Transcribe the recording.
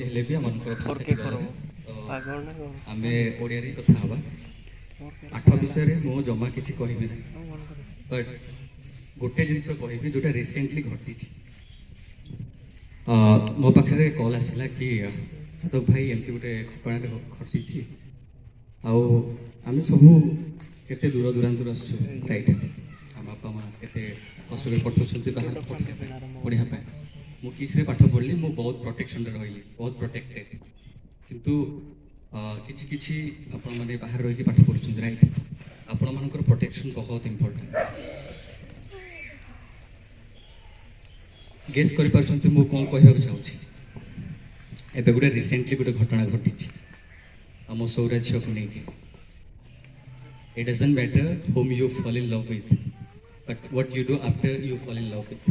हेले भी आमनकर भाषा टिक तो आमे ओडिया रे कथा हबा पाठ विषय रे मो जमा किछि कहबे नै बट गोटे जिंस कहबी जोटा रिसेंटली घटी मो पाखे कल आसला कि साधव भाई एमती गोटे घटना घटी आम सब केते दूर दूरांतर आसु राइट आम बापा माँ केते कष्ट कर पठाउछन्ति बाहर पढ़िया पाए मु किसरे पाठ पढ़ली मु बहुत प्रोटेक्शन रे रहिली बहुत प्रोटेक्टेड किंतु किछि किछि आपण माने बाहर रहि पाठ पढ़ुछन्ति राइट आपण मानकर प्रोटेक्शन बहुत इंपोर्टेंट गेस कर पारछन्ति मु कोन कहबा चाहूछि एबे गुटे रिसेंटली गुटे घटना घटी आम सौराज्य को लेकिन it doesn't matter whom you fall in love with but what you do after you fall in love with